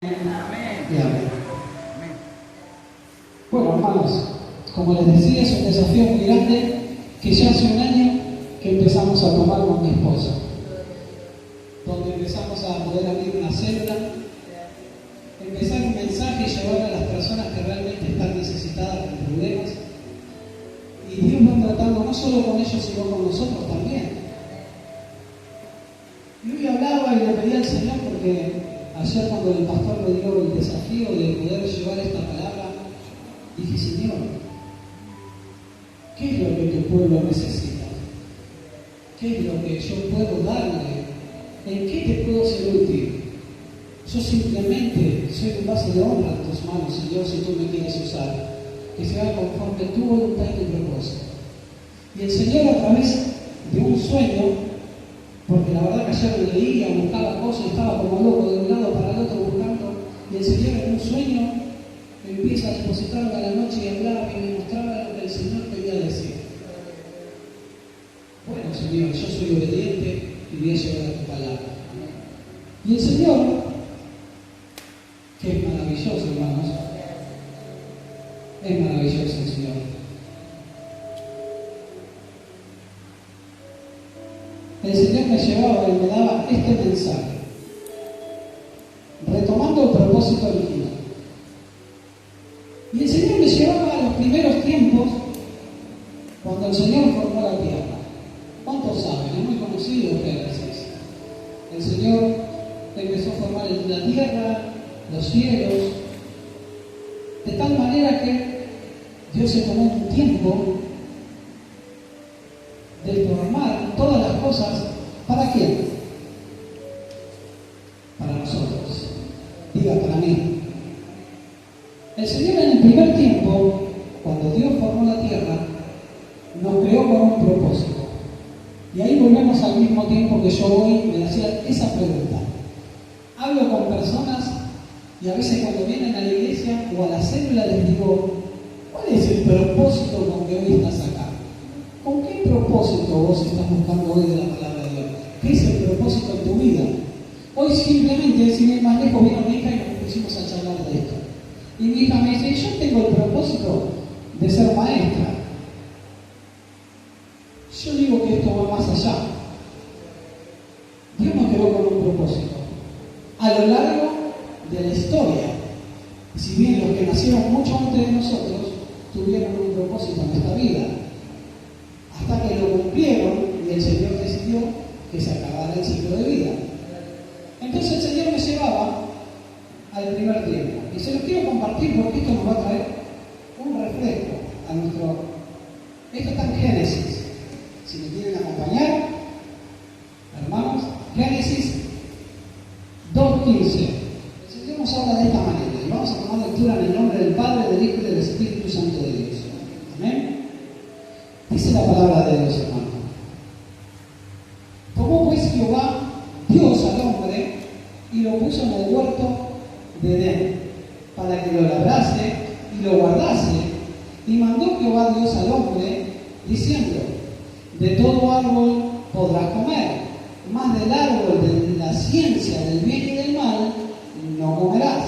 Y amén. Bueno, hermanos, como les decía, es un desafío muy grande que ya hace un año que empezamos a tomar con mi esposa, donde empezamos a poder abrir una célula, empezar un mensaje y llevar a las personas que realmente están necesitadas de problemas. Y Dios va tratando no solo con ellos, sino con nosotros también. Y hoy hablaba y le pedí al Señor, porque ayer cuando el pastor me dio el desafío de poder llevar esta palabra, dije: Señor, ¿qué es lo que tu pueblo necesita? ¿Qué es lo que yo puedo darle? ¿En qué te puedo ser útil? Yo simplemente soy un vaso de honra en tus manos, Señor, si tú me quieres usar. Que se haga conforme tu voluntad y tu propósito. Y el Señor, a través de un sueño, porque la verdad que ayer leía, buscaba cosas y estaba como loco de un lado para el otro buscando, y el Señor en un sueño me empieza a depositarme a la noche y hablaba y me mostraba lo que el Señor quería decir. Bueno, Señor, yo soy obediente y voy a llevar a tu palabra. Y el Señor, que es maravilloso, hermanos, es maravilloso el Señor. El Señor me llevaba y me daba este mensaje, retomando el propósito original. Y el Señor me llevaba a los primeros tiempos, cuando el Señor formó la tierra. ¿Cuántos saben? Es muy conocido Génesis. El Señor empezó a formar la tierra, los cielos, de tal manera que Dios se tomó un tiempo de formar todas las cosas. ¿Para quién? Para nosotros. Diga, para mí. El Señor en el primer tiempo, cuando Dios formó la tierra, nos creó con un propósito. Y ahí volvemos al mismo tiempo que yo hoy me hacía esa pregunta. Hablo con personas y a veces cuando vienen a la iglesia o a la célula les digo: ¿cuál es el propósito con que hoy estás acá? ¿Con qué propósito vos estás buscando hoy de la palabra de Dios? ¿Qué es el propósito en tu vida? Hoy simplemente, sin ir más lejos, vino mi hija y nos pusimos a charlar de esto. Y mi hija me dice: yo tengo el propósito de ser maestra. Yo digo que esto va más allá. Dios nos creó con un propósito. A lo largo de la historia, si bien los que nacieron mucho antes de nosotros tuvieron un propósito en esta vida, hasta que lo cumplieron y el Señor decidió que se acabara el ciclo de vida. Entonces el Señor me llevaba al primer tiempo, y se los quiero compartir porque esto nos va a traer un refresco a nuestro... Esto está en Génesis. Si me quieren acompañar, hermanos, Génesis 2:15. El Señor nos habla de esta manera, y vamos a tomar lectura en el nombre del Padre, del Hijo y del Espíritu Santo de Dios. Amén. Dice la palabra de Dios, hermano. Tomó pues Jehová, Dios, al hombre y lo puso en el huerto de Edén, para que lo labrase y lo guardase. Y mandó Jehová Dios al hombre, diciendo: de todo árbol podrás comer, mas del árbol de la ciencia del bien y del mal no comerás,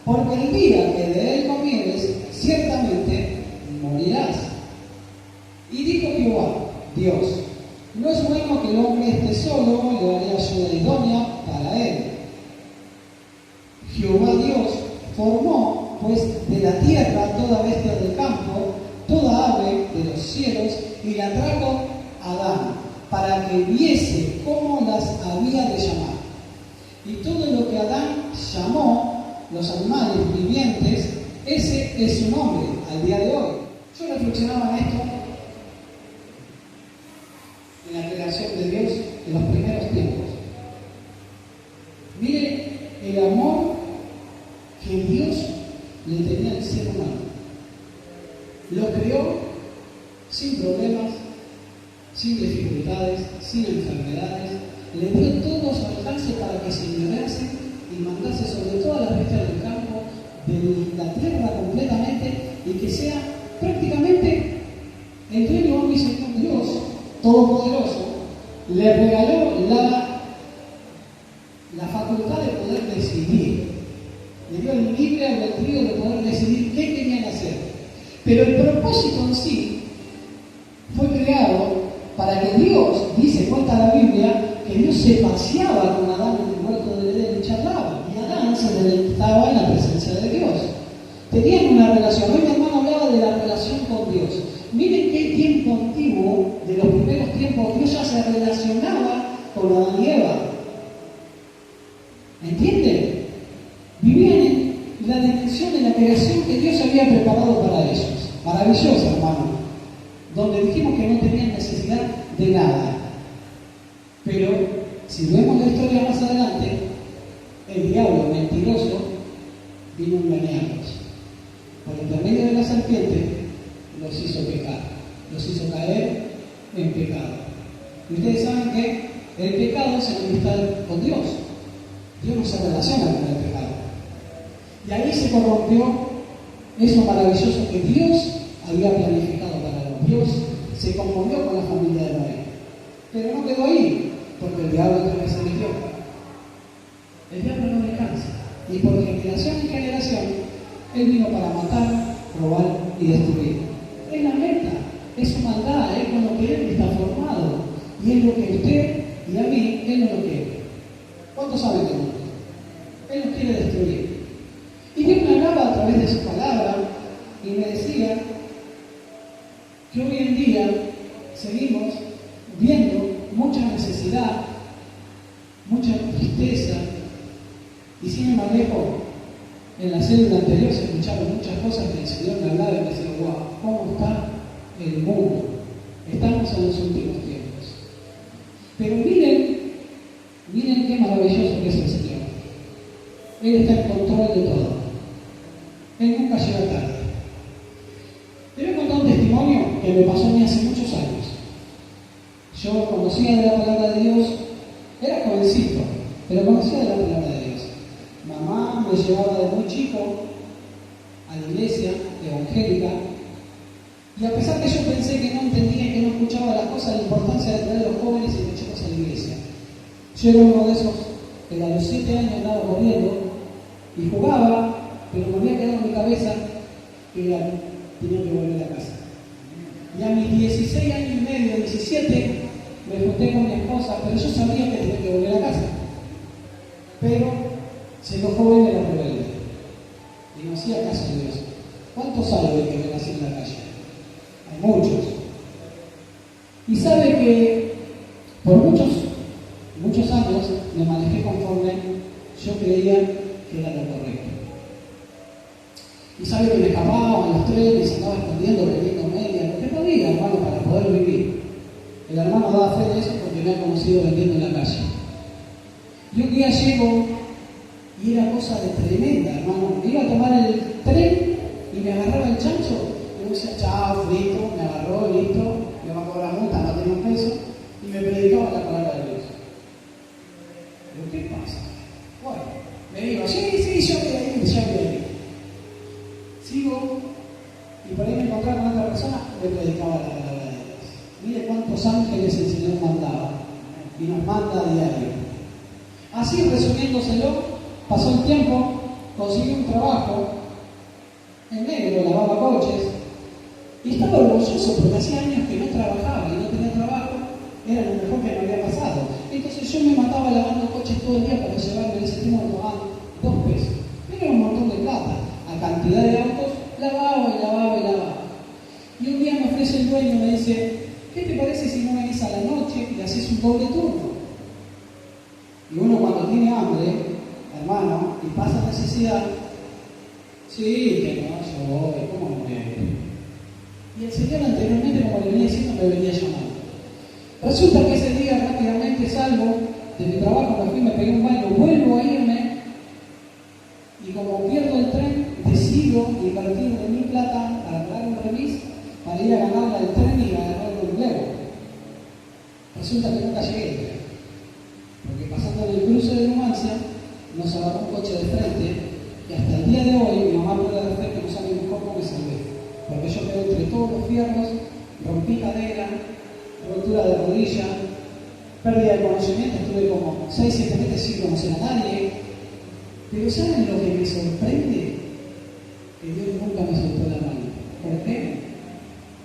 porque el día que de él comieres, ciertamente morirás. Y dijo Jehová, Dios: no es bueno que el hombre esté solo, le haré ayuda idónea para él. Jehová Dios formó pues de la tierra toda bestia del campo, toda ave de los cielos, y la trajo a Adán, para que viese cómo las había de llamar. Y todo lo que Adán llamó, los animales vivientes, ese es su nombre al día de hoy. Yo reflexionaba en esto, en la creación de Dios en los primeros tiempos. Mire el amor que Dios le tenía al ser humano. Lo creó sin problemas, sin dificultades, sin enfermedades. Le dio todo a su alcance para que se ignorase y mandase sobre todas las bestias del campo, de la tierra completamente, y que sea prácticamente el dueño omnisciente Dios Todopoderoso. Le regaló la facultad de poder decidir. propósito en sí fue creado para que Dios, cuenta la Biblia, que Dios se paseaba con Adán en el huerto del Edén y charlaba. Y Adán se deleitaba en la presencia de Dios. Tenían una relación. Hoy mi hermano hablaba de la relación con Dios. Miren qué tiempo antiguo, de los primeros tiempos, Dios ya se relacionaba con Adán y Eva. ¿Entienden? Vivían en la dimensión de la creación que Dios había preparado para ellos. Maravilloso, hermano. Donde dijimos que no tenían necesidad de nada. Pero, si vemos la historia más adelante, el diablo mentiroso vino a engañarlos. Por intermedio de la serpiente, los hizo pecar, los hizo caer en pecado. Y ustedes saben que el pecado es enemistad con Dios. Dios no se relaciona con el pecado. Y ahí se corrompió eso maravilloso que Dios había planificado para los. Dios se conmovió con la familia de Noé. Pero no quedó ahí, porque el diablo también se metió. El diablo no descansa. Y por generación en generación, él vino para matar, robar y destruir. Es la meta, es su maldad, es con lo que él está formado. Y es lo que usted y a mí, él no lo quiere. ¿Cuántos saben que no? Él nos quiere destruir. Y Dios me hablaba a través de su palabra y me decía que hoy en día seguimos viendo mucha necesidad, mucha tristeza, y sin embargo, en la célula anterior se escucharon muchas cosas que el Señor me hablaba y me decía, wow, ¿cómo está el mundo? Estamos en los últimos tiempos. Pero miren qué maravilloso que es el Señor. Él está en control de todo. Él nunca llega tarde. Te voy a contar un testimonio que me pasó a mí hace muchos años. Yo conocía de la palabra de Dios, era jovencito, pero conocía de la palabra de Dios. Mamá me llevaba de muy chico a la iglesia evangélica, y a pesar que yo pensé que no entendía y que no escuchaba las cosas, la importancia de traer a los jóvenes y los chicos a la iglesia. Yo era uno de esos que a los 7 años andaba corriendo y jugaba, pero me había quedado en mi cabeza que tenía que volver a casa. Y a mis 16 años y medio, 17, me junté con mi esposa, pero yo sabía que tenía que volver a casa. Pero siendo joven era rebelde y no hacía caso de Dios. ¿Cuántos hay de que ven así en la calle? Hay muchos. Y sabe que por muchos años me manejé conforme yo creía que era lo correcto. Y sabe que me escapaba en los trenes, andaba escondiendo, vendiendo media, lo que podía, hermano, para poder vivir. El hermano daba fe de eso porque me ha conocido vendiendo en la calle. Y un día llego y era cosa de tremenda, hermano. Me iba a tomar el tren y me agarraba el chancho. Y me decía, chao, frito, me agarró, listo, me va a cobrar multa, no tenía un peso. Y me predicaba la palabra de Dios. Pero ¿qué pasa? Bueno, me digo, sí, yo voy a ir. Sigo, y por ahí me encontraba con otra persona, me predicaba la palabra de Dios. Mire cuántos ángeles el Señor mandaba, y nos manda a diario. Así, resumiéndoselo, pasó el tiempo, conseguí un trabajo en negro, lavaba coches, y estaba orgulloso porque hacía años que no trabajaba y no tenía trabajo, era lo mejor que me había pasado. Entonces yo me mataba lavando coches todo el día para llevarme en ese tiempo, me pagaban 2 pesos. Era un montón de plata. A cantidad de autos, lavaba. Y un día me ofrece el dueño y me dice, ¿qué te parece si no venís a la noche y haces un doble turno? Y uno cuando tiene hambre, hermano, y pasa necesidad, sí, que no, yo voy, ¿cómo no me? Y el Señor anteriormente, como le venía diciendo, me venía llamando. Resulta que ese día rápidamente salgo de mi trabajo, me pegué un baño, vuelvo a irme, y como pierdo el tren, decido invertir de mi plata para pagar un remis, para ir a ganarla al tren y agarrar el empleo. Resulta que nunca llegué al tren, porque pasando en el cruce de Numancia, nos agarró un coche de frente, y hasta el día de hoy, mi mamá puede dar fe que no sabe mejor cómo me salvé, porque yo quedé entre todos los fierros, rompí cadera, rotura de rodilla, pérdida de conocimiento, estuve como 6-7 meses sin conocer a nadie. Pero ¿saben lo que me sorprende? Que Dios nunca me soltó la mano. ¿Por qué?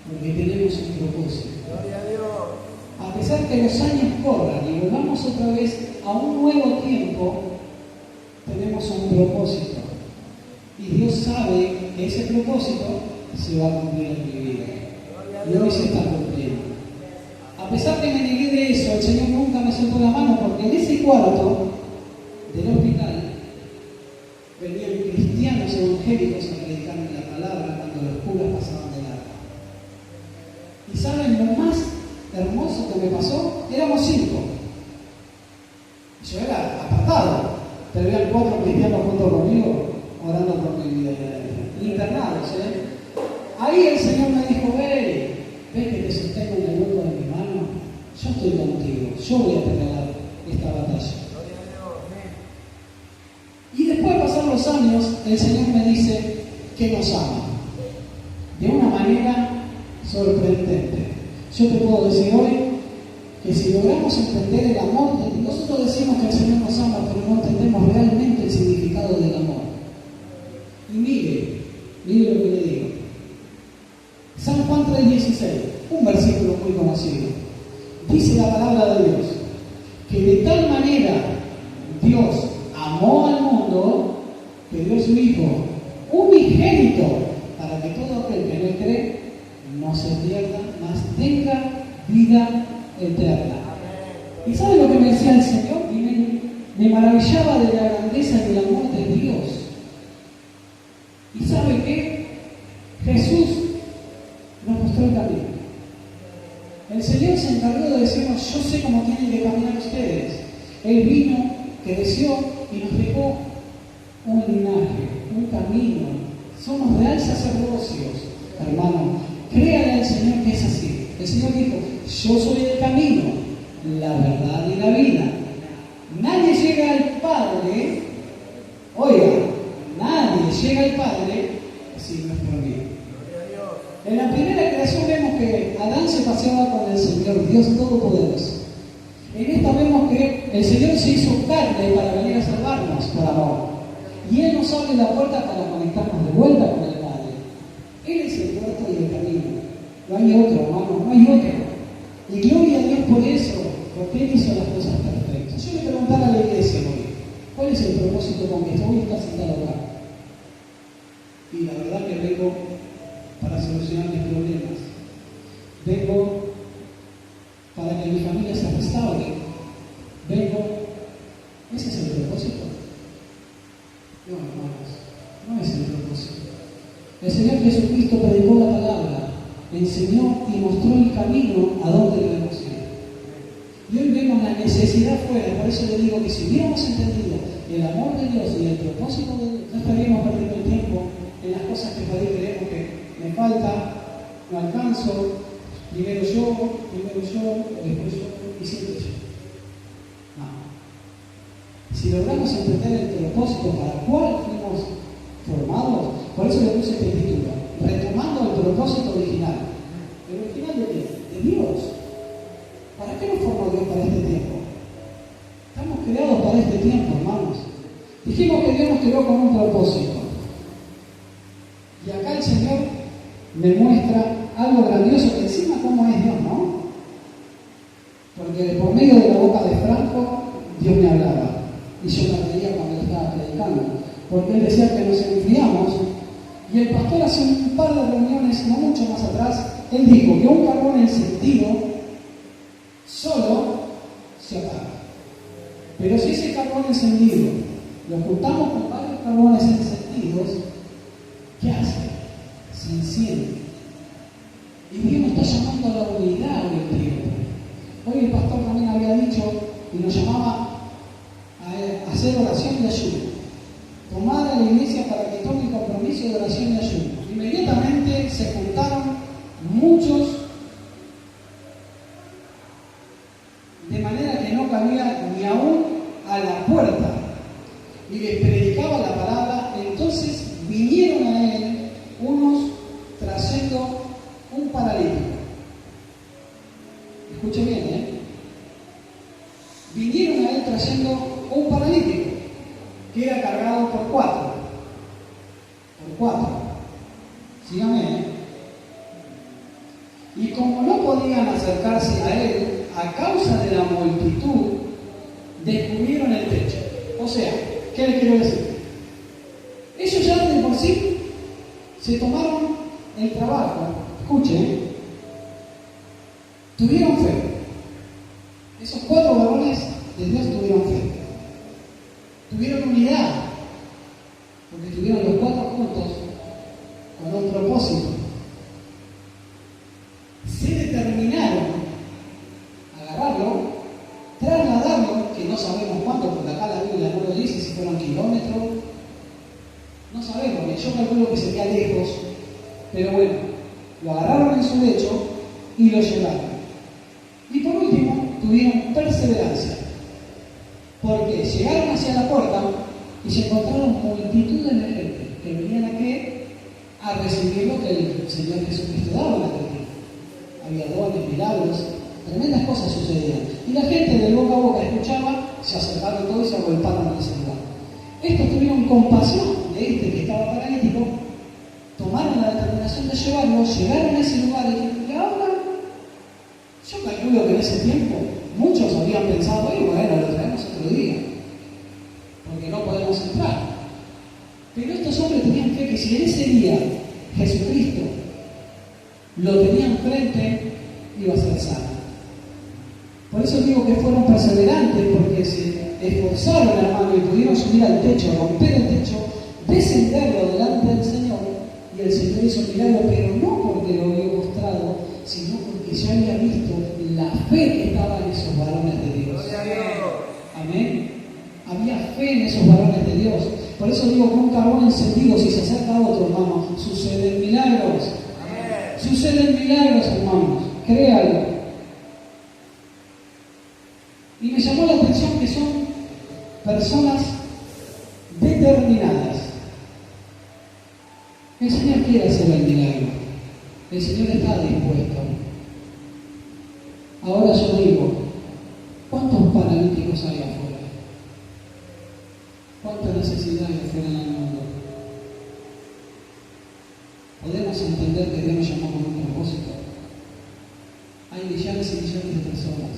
porque tenemos un propósito. Gloria a Dios. A pesar que los años corran y volvamos otra vez a un nuevo tiempo, tenemos un propósito. Y Dios sabe que ese propósito se va a cumplir en mi vida. Y hoy se está cumpliendo. A pesar que me negué de eso, el Señor nunca me soltó la mano, porque en ese cuarto del hospital venían cristianos evangélicos a predicarme la palabra cuando los curas pasaban de largo. ¿Y saben lo más hermoso que me pasó? Éramos 5. Yo era apartado, pero habían 4 cristianos junto conmigo orando por mi vida, internados. Ahí el Señor me dijo: ve que te sostengo en el hueco de mi mano, yo estoy contigo, yo voy a pelear esta batalla. Y después de pasar los años, el Señor me dice que nos ama de una manera sorprendente. Yo te puedo decir hoy que si logramos entender el amor, nosotros decimos que el Señor nos ama, pero no entendemos realmente el significado del amor. Y mire lo que le digo. San Juan 3:16, un versículo muy conocido. Dice la palabra de Dios que de tal manera Dios amó al mundo que dio su Hijo unigénito para que todo aquel que en él cree no se pierda, mas tenga vida eterna. ¿Y sabe lo que me decía el Señor? Y me maravillaba de la grandeza y del amor de Dios. ¿Y sabe qué? Jesús nos mostró el camino. El Señor se encargó de decirnos: yo sé cómo tienen que caminar ustedes. Él vino, creció y nos dejó un linaje, un camino. Somos real sacerdocios, hermano. Créale al Señor que es así. El Señor dijo: yo soy el camino, la verdad y la vida. Nadie llega al Padre, oiga, nadie llega al Padre si no es por mí. En la primera creación vemos que Adán se paseaba con el Señor, Dios Todopoderoso. En esta vemos que el Señor se hizo carne para venir a salvarnos por amor. Y Él nos abre la puerta para conectarnos de vuelta con el Padre. Él es el puerto y el camino. No hay otro, hermano, no hay otro. Y gloria a Dios por eso, porque Él hizo las cosas perfectas. Yo le preguntaba a la iglesia hoy: ¿cuál es el propósito con que hoy está sentado acá? Y la verdad que vengo para solucionar mis problemas. Vengo para que mi familia se restaure. Vengo. ¿Ese es el propósito? No, hermanos, no es el propósito. El Señor Jesucristo predicó la palabra, enseñó y mostró el camino a donde debemos ir. Y hoy vemos la necesidad fuera. Por eso le digo que si hubiéramos entendido el amor de Dios y el propósito de Dios, no estaríamos perdiendo el tiempo en las cosas que por ahí creemos que me falta, no alcanzo, primero yo, después yo y siempre yo. No. Si logramos entender el propósito para el cual fuimos formados, por eso le puse este título: retomando el propósito original. ¿El original de qué? De Dios. ¿Para qué nos formó Dios para este tiempo? Estamos creados para este tiempo, hermanos. Dijimos que Dios nos creó con un propósito. Y acá el Señor me muestra algo grandioso, que encima cómo es Dios, ¿no? Porque por medio de la boca de Franco, Dios me hablaba. Y yo me reía cuando él estaba predicando. Porque él decía que nos enfriamos. Y el pastor hace un par de reuniones, no mucho más atrás, él dijo que un carbón encendido solo se apaga. Pero si ese carbón encendido lo juntamos con varios carbones encendidos, ¿qué hace? Se enciende. Y Dios nos está llamando a la unidad hoy en tiempo. Hoy el pastor también había dicho y nos llamaba a hacer oración de ayuno. Tomar a la iglesia para que tome el compromiso de oración de ayuno. Inmediatamente se juntaron muchos, de manera que no cabía ni aún a la puerta. Y les predicaba la palabra. Entonces vinieron a él unos trayendo un paralítico. Escuche bien, Vinieron a él trayendo un paralítico que era cargado por 4. Por 4. Síganme, Y como no podían acercarse a él a causa de la multitud, descubrieron el techo. O sea, ¿qué les quiero decir? Ellos ya de por sí se tomaron el trabajo, escuchen, tuvieron fe. Esos 4 varones de Dios tuvieron fe. Tuvieron unidad, porque estuvieron los 4 juntos con un propósito. Se determinaron a agarrarlo, trasladarlo, que no sabemos cuánto, porque acá la Biblia no lo dice, si fueron kilómetros, no sabemos, yo calculo que sería lejos, pero bueno, lo agarraron en su lecho y lo llevaron. Y por último, tuvieron perseverancia, porque llegaron hacia la puerta y se encontraron multitudes de gente que venían a recibir lo que el Señor Jesucristo daba en aquel tiempo. Había dones, milagros, tremendas cosas sucedían. Y la gente de boca a boca escuchaba, se acercaron todos y se agolparon en ese lugar. Estos tuvieron compasión de este que estaba paralítico, tomaron la determinación de llevarlo, llegaron a ese lugar y ahora, yo calculo que en ese tiempo muchos habían pensado, bueno, lo traemos otro día, porque no podemos entrar. Pero estos hombres tenían fe que si en ese día Jesucristo lo tenía enfrente, iba a ser sano. Por eso digo que fueron perseverantes, porque se esforzaron, hermano, y pudieron subir al techo, romper el techo, descenderlo delante del Señor, y el Señor hizo un milagro, pero no porque lo había mostrado, sino porque ya había visto la fe que estaba en esos varones de Dios. Amén. Había fe en esos varones de Dios. Por eso digo que un carbón encendido, si se acerca a otro, hermano, suceden milagros. Suceden milagros, hermanos. Créalo. Y me llamó la atención que son personas determinadas. El Señor quiere hacer el milagro. El Señor está dispuesto. Ahora yo digo, ¿cuántos paralíticos hay afuera? ¿Cuántas necesidades hay afuera en el mundo? Podemos entender que Dios nos llamó con un propósito. Hay millones y millones de personas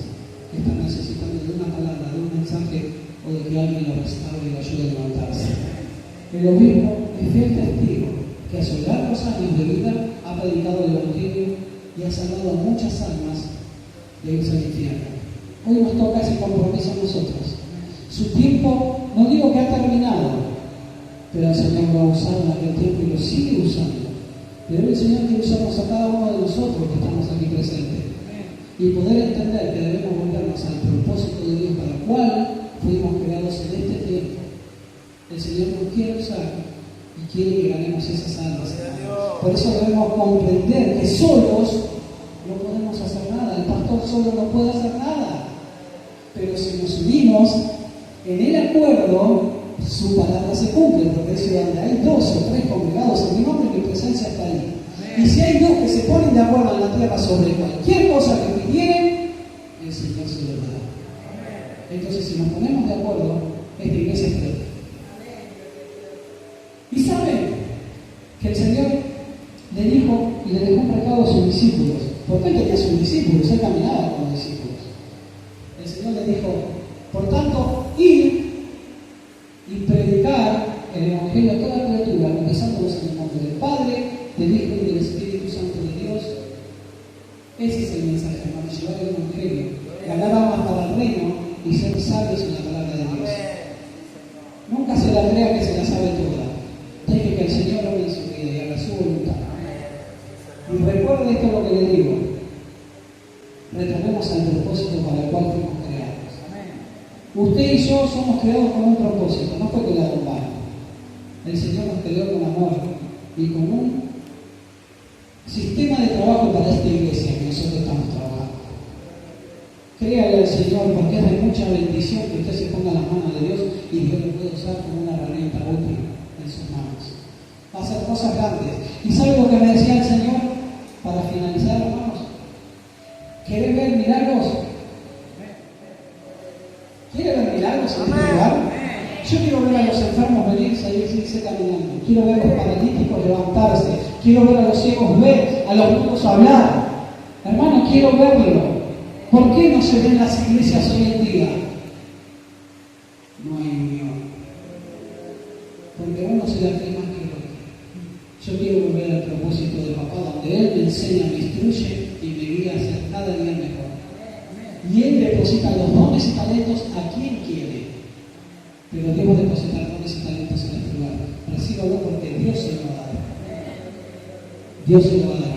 que están necesitando de una palabra, de un mensaje o de que alguien lo restaure y lo ayude a levantarse. El obispo es fiel testigo que a sus largos años de vida ha predicado el Evangelio y ha salvado a muchas almas de irse al infierno. Hoy nos toca ese compromiso a nosotros. Su tiempo, no digo que ha terminado, pero el Señor lo ha usado en aquel tiempo y lo sigue usando. Pero el Señor quiere usarnos a cada uno de nosotros que estamos aquí presentes y poder entender que debemos volvernos al propósito de Dios para el cual fuimos creados en este tiempo. El Señor nos quiere usar y quiere que ganemos esas almas. Por eso debemos comprender que solos no podemos hacer nada. El pastor solo no puede hacer nada. Pero si nos unimos en el acuerdo, su palabra se cumple, porque dice, donde hay 2 o 3 congregados en mi nombre, mi presencia está ahí. Y si hay 2 que se ponen de acuerdo en la tierra sobre cualquier cosa que pidieren, el Señor se lo dará. Entonces, si nos ponemos de acuerdo, esta iglesia es plena. Y saben que el Señor le dijo y le dejó un recado a sus discípulos. Porque él tenía sus discípulos, él caminaba con los discípulos. El Señor le dijo, por tanto, ir y predicar el Evangelio a toda criatura, bautizándolos en el nombre del Padre, del Hijo y del Espíritu Santo de Dios. Ese es el mensaje, hermano, llevar el Evangelio, ganar almas para el reino y ser sabios en la palabra de Dios. Nunca se la crea que se la sabe toda. Deje que el Señor obre en su vida y haga su voluntad. Y recuerde esto lo que le digo. Retornemos al propósito para el cual fuimos creados. Usted y yo somos creados con un propósito, no fue creado en vano. El Señor nos creó con amor y con un sistema de trabajo para esta iglesia que nosotros estamos trabajando. Créale al Señor, porque es de mucha bendición que usted se ponga en las manos de Dios y Dios lo puede usar como una herramienta útil en sus manos. Va a hacer cosas grandes. ¿Y sabe lo que me decía el Señor para finalizar, hermanos? ¿Quiere ver milagros? ¿Quiere ver milagros en este lugar? Yo quiero ver a los enfermos venir, seguirse caminando. Quiero ver a los paralíticos levantarse. Quiero ver a los ciegos ver, a los mudos hablar. Hermano, quiero verlo. ¿Por qué no se ven las iglesias hoy en día? No hay unión. Porque uno se la cree más que el otro. Yo quiero volver al propósito de papá, donde Él me enseña, me instruye y me guía a ser cada día mejor. Y Él deposita los dones y talentos a quien quiere. Pero debo depositar dones y talentos en este lugar. Recíbalo porque Dios se lo va a dar. Dios se lo va a dar.